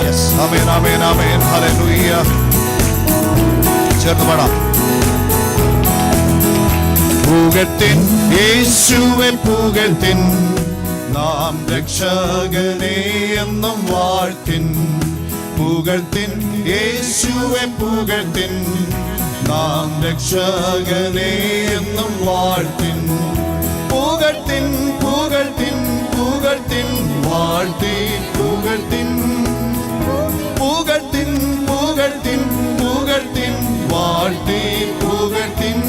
Yes, ആമേൻ, ആമേൻ, ആമേൻ, hallelujah. ചേർന്ന് പാടാം. പുകഴ്ത്തിൻ യേശുവെ പുകഴ്ത്തിൻ, നാം രക്ഷകനെ എന്നും വാഴ്ത്തിൻ. പുകഴ്ത്തിൻ യേശുവെ പുകഴ്ത്തിൻ, നാം രക്ഷകനെ എന്നും വാഴ്ത്തിൻ. പുകഴ്ത്തിൻ പുകഴ്ത്തിൻ പുകഴ്ത്തിൻ വാഴ്ത്തി പുകഴ്ത്തിൻ. പുകഴ്ത്തിൻ പുകഴ്ത്തിൻ പുകഴ്ത്തിൻ വാഴ്ത്തി പുകഴ്ത്തിൻ.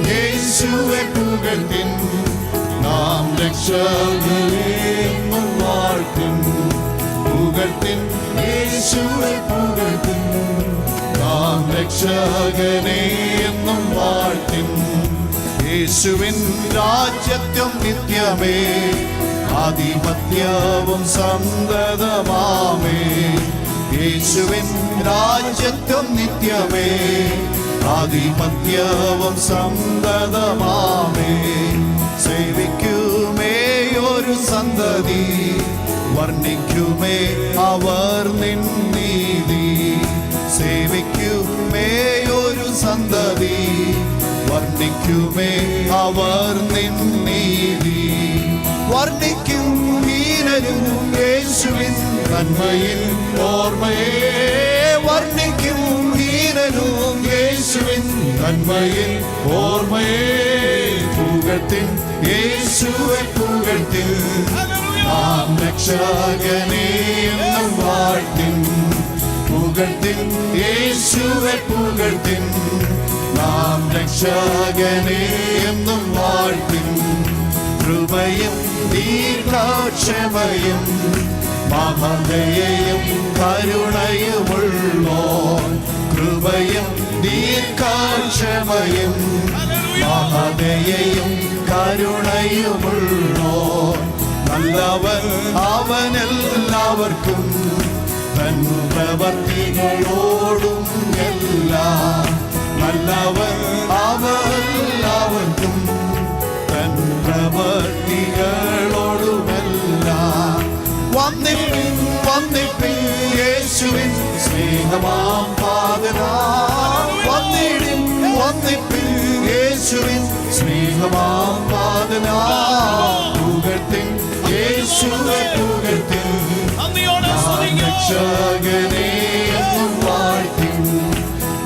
യേശുവെ പുകഴ്ത്തിൻ, നാം രക്ഷകനെ എന്നും വാഴ്ത്തിൻ. പുകഴ്ത്തിൻ യേശുവെ പുകഴ്ത്തിൻ, നാം രക്ഷകനെ എന്നും വാഴ്ത്തിൻ. യേശുവിൻ രാജ്യത്വം നിത്യമേ, ആധിപത്യവും സന്തതമാമേ. യേശുവിൻ രാജ്യത്വം നിത്യമേ, ആധിപത്യവും സന്തതമാമേ. സേവിക്കുമേ ഒരു സന്തതി, വർണ്ണിക്കുമേ അവർ നിൻ നീതി. സേവിക്കുമേ ഒരു സന്തതി, വർണ്ണിക്കുമേ അവർ നിൻ നീതി. വർണ്ണിക്കും ഹീനരും യേശുവിൻ നന്മയിൽ ഓർമ്മയെ. വർണ്ണിക്കും ഹീനരും യേശുവിൻ നന്മയിൽ ഓർമ്മയെ. പുകഴ്ത്തിൻ യേശുവെ പുകഴ്ത്തിൻ, നാം രക്ഷകനെ എന്നും വാഴ്ത്തിൻ. പുകഴ്ത്തിൻ യേശുവെ പുകഴ്ത്തിൻ, നാം രക്ഷകനെ എന്നും വാഴ്ത്തിൻ. കൃപയും ദീർഘക്ഷമയും മഹദയയും കരുണയുമുള്ളോൻ. കൃപയും ദീർഘക്ഷമയും മഹദയയും കരുണയുമുള്ളോൻ. നല്ലവൻ അവനെല്ലാവർക്കും, തൻ പ്രവർത്തികളോടും എല്ലാം. നല്ലവൻ അവനെല്ലാവർക്കും, തൻ പ്രവർത്തികളോടുമെല്ലാം. വന്നിപ്പിൻ വന്നിപ്പിൻ യേശുവിൻ സ്നേഹമാം പാദനാം. വന്നിടിൻ വന്നിപ്പിൻ യേശുവിൻ സ്നേഹമാം പാദനാം. പുകഴ്ത്തിൻ യേശുവെ പുകഴ്ത്തിൻ, രക്ഷകനെ എന്നും വാഴ്ത്തിൻ.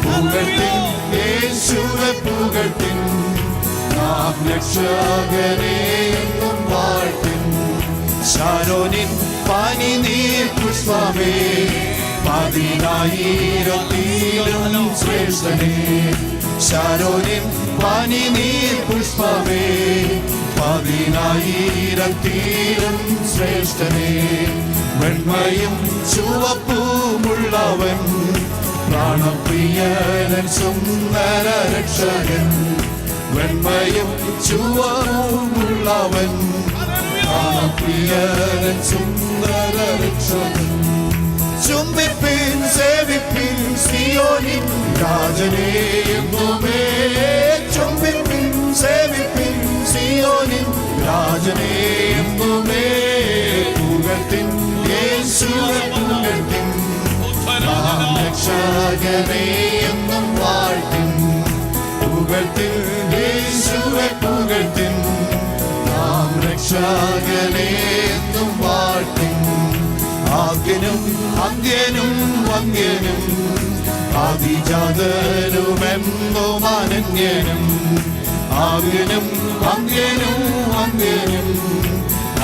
പുകഴ്ത്തിൻ യേശുവെ പുകഴ്ത്തിൻ, നാം രക്ഷകനെ എന്നും വാഴ്ത്തിൻ. ശാരോനിൻ പനിനീർ പുഷ്പമേ, 10,000-ത്തിലും ശ്രേഷ്ഠനേ. ശാരോനിൻ പനിനീർ പുഷ്പമേ, 10,000-ത്തിലും ശ്രേഷ്ഠനേ. വെണ്മയും ചുവപ്പുമുള്ളവൻ, പ്രാണപ്രിയനൻ സുന്ദര രക്ഷകൻ. വെണ്മയും ചുവപ്പുമുള്ളവൻ, പ്രാണപ്രിയനൻ സുന്ദര രക്ഷകൻ. ചുംബിപ്പിൻ സേവിപ്പിൻ സിയോനിൻ രാജനെ എന്നുമേ. ചുംബിപ്പിൻ സേവിപ്പിൻ സിയോനിൻ രാജനെ എന്നുമേ. പുകഴ്ത്തിൻ യേശുവെ പുകഴ്ത്തിൻ, നാം രക്ഷകനെ എന്നും വാഴ്ത്തിൻ. പുകഴ്ത്തിൻ യേശുവെ പുകഴ്ത്തിൻ, നാം രക്ഷകനെ എന്നും വാഴ്ത്തിൻ. ആദ്യനും അന്ത്യനും വന്ധ്യനും, ആദിജാതനുമെന്നും അനന്യനും. ആദ്യനും അന്ത്യനും വന്ധ്യനും,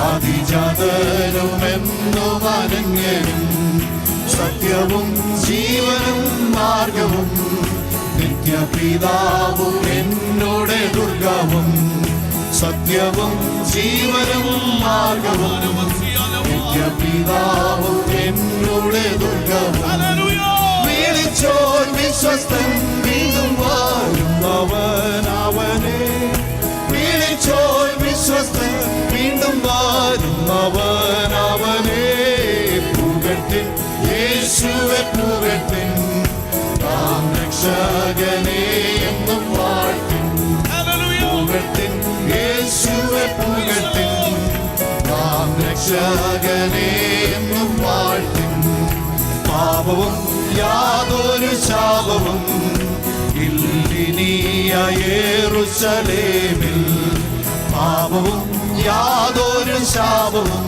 ആദിജാതനുമെന്നും അനന്യനും. സത്യവും ജീവനും മാർഗവും, നിത്യപിതാവും എന്നോടെ ദുർഗവും. സത്യവും ജീവനും മാർഗവും, നിത്യപിതാവും എന്നോടെ ദുർഗവും. വിളിച്ചോൻ വിശ്വസ്തൻ വീണ്ടും വരുന്നവനവനെ. വിളിച്ചോൻ വിശ്വസ്തൻ വീണ്ടും വരുന്നവനവനെ. പുകഴ്ത്തിൻ യേശുവെ പുകഴ്ത്തിൻ, നാം രക്ഷകനെ എന്നും വാഴ്ത്തിൻ. പുകഴ്ത്തിൻ യേശുവെ പുകഴ്ത്തിൻ, നാം രക്ഷകനെ എന്നും വാഴ്ത്തും. പാപവും യാതൊരു ശാപവും ഇല്ലിനിയ യെരൂശലേമിൽ. പാപവും യാതൊരു ശാപവും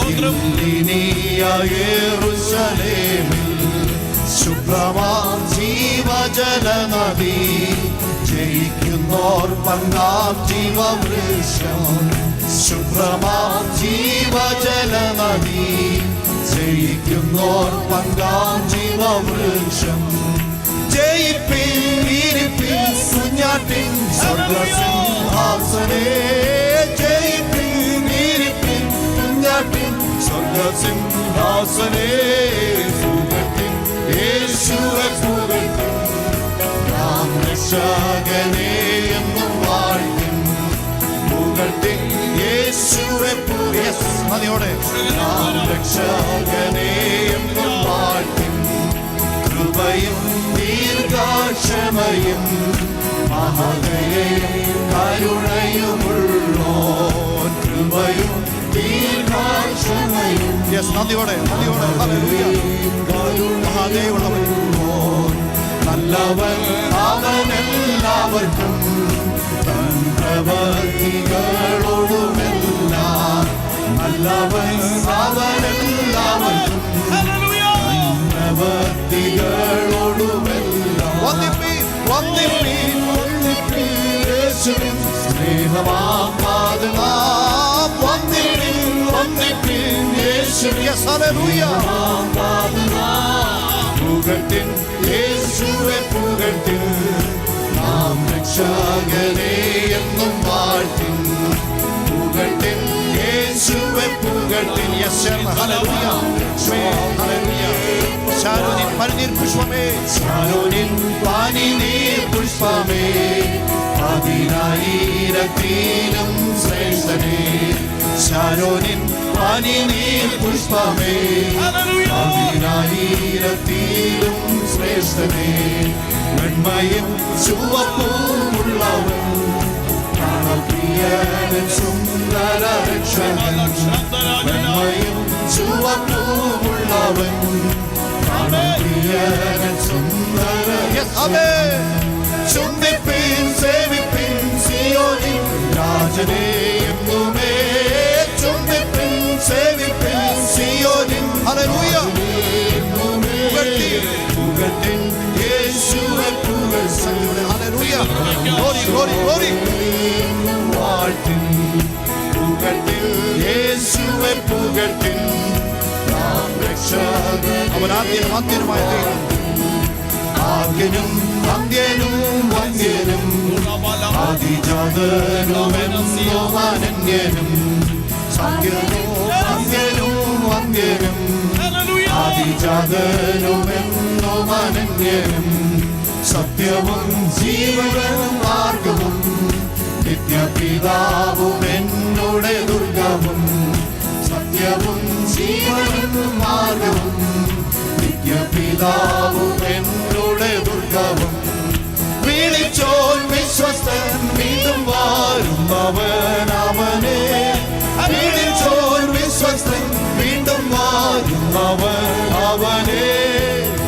ഇല്ലിനിയ യെരൂശലേമിൽ. ശുഭ്രമാം ജീവജല നദി ജയിക്കുന്നോർ പങ്കാം ജീവവൃക്ഷം. ശുഭ്രമാം ജീവജല നദി ജയിക്കുന്നോർ പങ്കാം ജീവവൃക്ഷം. ജയിപ്പിൻ ഇരിപ്പിൻ കുഞ്ഞാട്ടിൻ സ്വർഗ്ഗസിംഹാസനേ. ജയിപ്പിൻ ഇരിപ്പിൻ കുഞ്ഞാട്ടിൻ സ്വർഗ്ഗസിംഹാസനേ. പുകഴ്ത്തിൻ യേശുവെ പുകഴ്ത്തിൻ. നാം രക്ഷകനെ എന്നും വാഴ്ത്തിൻ. പുകഴ്ത്തിൻ യേശുവെ പുകഴ്ത്തിൻ. നദിയോടെ നാം രക്ഷകനെ എന്നും വാഴ്ത്തിൻ. കൃപയും ദീർഘക്ഷമയും മഹദയയും കരുണയുമുള്ളോൻ. കൃപയും ദീർഘക്ഷമയും നദിയോടെ മഹാദയുള്ളവൻ. നല്ലവൻ അവനെല്ലാവർക്കും പ്രവൃത്തികളോടുമെല്ലാം. നല്ലവൻ അവനെല്ലാവർക്കും പ്രവൃത്തികളോടുമെല്ലാം. വന്ദിപ്പീൻ യേശുവിൻ സ്നേഹമാം പാദനാം. വന്ദിപ്പീൻ യേശുവിൻ സ്നേഹമാം പാദനാം. പുകഴ്ത്തിൻ യേശുവെ പുകഴ്ത്തിൻ. നാം രക്ഷകനെ എന്നും വാഴ്ത്തിൻ. പുകഴ്ത്തിൻ യേശുവെ പുകഴ്ത്തിൻ. Hallelujah hallelujah. ശാരോനിൻ പനിനീർ പുഷ്പമേ. ശാരോനിൻ പനിനീർ പുഷ്പമേ. പതിനായിരത്തിലും ശ്രേഷ്ഠനേ. ശാരോനിൻ പനിനീർ പുഷ്പമേ. പതിനായിരത്തിലും ശ്രേഷ്ഠനേ. വെണ്മയും ചുവപ്പുമുള്ളവൻ പ്രാണപ്രിയനും സുന്ദര രക്ഷകൻ. വെണ്മയും ചുവപ്പുമുള്ളവൻ പ്രാണപ്രിയനും സുന്ദര രക്ഷകൻ. ചുംബിപ്പിൻ സേവിപ്പിൻ സിയോനിൻ രാജനെ എന്നുമേ. ചുംബിപ്പിൻ സേവിപ്പിൻ സിയോനിൻ. ഹല്ലേലൂയ. പുകഴ്ത്തിൻ യേശുവെ പുകഴ്ത്തിൻ. ഹല്ലേലൂയ. Glory glory glory. വാഴ്ത്തിൻ. പുകഴ്ത്തിൻ യേശുവെ പുകഴ്ത്തിൻ. നാം രക്ഷകൻ. അവൻ ആദ്യനുമായ ദൈവം. ആദ്യനും അന്ത്യനും വന്ധ്യനും ആദിജാതനുമെന്നും അനന്യനും. സത്യനും അന്ത്യനും വന്ധ്യനും ആദിജാതനുമെന്നും അനന്യനും. സത്യവും ജീവനും മാർഗവും നിത്യപിതാവും എന്നോടെ ദുർഗവും. സത്യവും ജീവനും മാർഗവും നിത്യപിതാവും എന്നോടെ ദുർഗവും. വിളിച്ചോൻ വിശ്വസ്തൻ വീണ്ടും വാരുന്നവൻ അവനെ. വിളിച്ചോൻ വിശ്വസ്തൻ വീണ്ടും വാരുന്നവൻ അവനെ.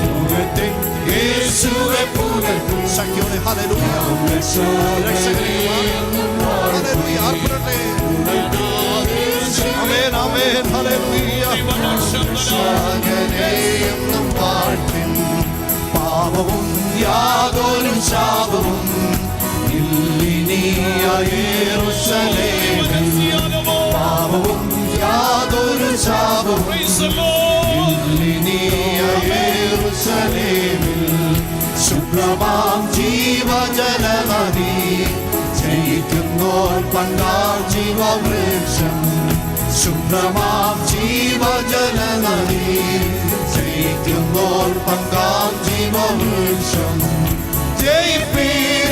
പുകഴ്ത്തിൻ യേശുവെ പുകഴ്ത്തിൻ. ശക്തിയോടെ ഹല്ലേലൂയ. രക്ഷകനെ ഹല്ലേലൂയ അർപ്പണത്തെ. ആമേൻ ആമേൻ ഹല്ലേലൂയ. രക്ഷകനെ എന്നും വാഴ്ത്തിൻ. പാപവും യാതൊരു ശാപവും ഇല്ലിനിയ യെരൂശലേമിൽ. പാപവും യാതൊരു ശാപവും ഇല്ലിനിയ യെരൂശലേമിൽ. ശുഭ്രമാം ജീവജല നദി ജയിക്കുന്നോർ പങ്കാം ജീവവൃക്ഷം. ശുഭ്രമാം ജീവജല നദി ജയിക്കുന്നോർ പങ്കാം ജീവവൃക്ഷം. ജയിപ്പീൻ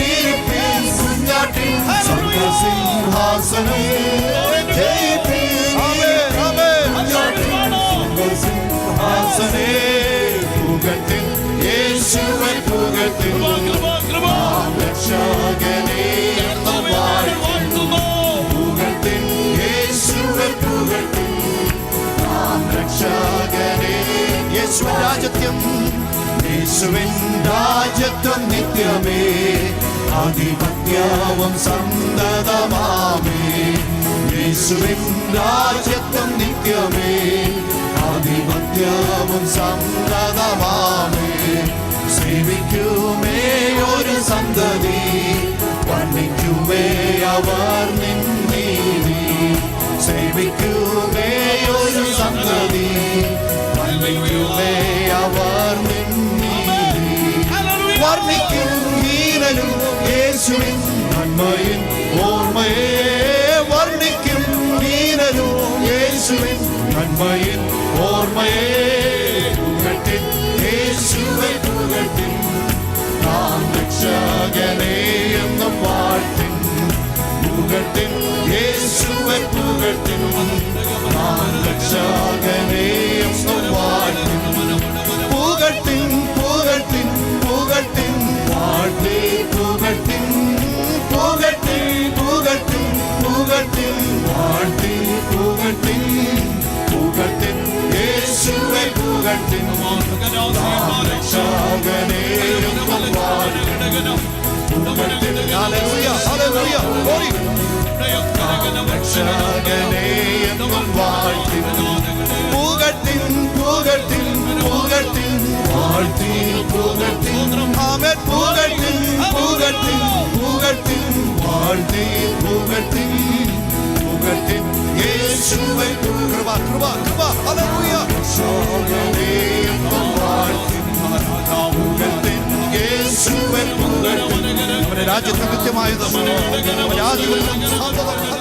കുഞ്ഞാട്ടിൻ സ്വർഗ്ഗസിംഹാസനം. ജയിപ്പീൻ സ്വർഗ്ഗസിംഹാസനേ. പുകഴ്ത്തിൻ യേശുവെ പുകഴ്ത്തിൻ. രക്ഷകനെ എന്നും വാഴ്ത്തിൻ. പുകഴ്ത്തിൻ യേശുവെ പുകഴ്ത്തിൻ. യേശുവിൻ രാജ്യത്വം, യേശുവിൻ രാജ്യത്വം നിത്യമേ, ആധിപത്യവും സന്തതമാമേ. യേശുവിൻ രാജ്യത്വം നിത്യമേ, ആധിപത്യവും സന്തതമാമേ. സേവിക്കുമേ ഒരു സന്തതി, വർണ്ണിക്കുമേ അവർ നിന്നീതി. സേവിക്കുമേ ഒരു സന്തതി, വർണ്ണിക്കുമേ അവർ നിന്നീതി. വർണ്ണിക്കും ഹീനനും യേശുവിൻ നന്മയിൻ ഓർമ്മയെ, വർണ്ണിക്കും ഹീനനും യേശുവിൻ നന്മയിൻ ഓർമ്മയെ. പുകഴ്ത്തിൻ യേശുവെ പുകഴ്ത്തിൻ, നാം രക്ഷകനെ എന്നും വാഴ്ത്തിൻ. പുകഴ്ത്തിൻ യേശുവെ പുകഴ്ത്തിൻ, നാം രക്ഷകനെ എന്നും വാഴ്ത്തിൻ. പുകഴ്ത്തിൻ പുകഴ്ത്തിൻ പുകഴ്ത്തിൻ വാഴ്ത്തി പുകഴ്ത്തിൻ. പുകഴ്ത്തിൻ പുകഴ്ത്തിൻ പുകഴ്ത്തിൻ വാഴ്ത്തി പുകഴ്ത്തിൻ. പുകഴ്ത്തിൻ യേശുവെ പുകഴ്ത്തിൻ, രക്ഷകനെ എന്നും വാഴ്ത്തിൻ. പുകഴ്ത്തിൻ ഹല്ലേലൂയ ഹല്ലേലൂയ glory. രക്ഷകനെ എന്നും വാഴ്ത്തിൻ. പുകഴ്ത്തിൻ പുകഴ്ത്തിൻ പുകഴ്ത്തിൻ വാഴ്ത്തി പുകഴ്ത്തിൻ. ആമേൻ. പുകഴ്ത്തിൻ പുകഴ്ത്തിൻ പുകഴ്ത്തിൻ വാഴ്ത്തി പുകഴ്ത്തിൻ. പുകഴ്ത്തിൻ യേശുവെ കൃപ കൃപ കൃപ ഹല്ലേലൂയ. രക്ഷകനെ എന്നും വാഴ്ത്തിൻ. പുകഴ്ത്തിൻ യേശുവെ പുകഴ്ത്തിൻ. നമ്മുടെ രാജ്യത്ത് നിത്യമായത് രാജ്യങ്ങളിൽ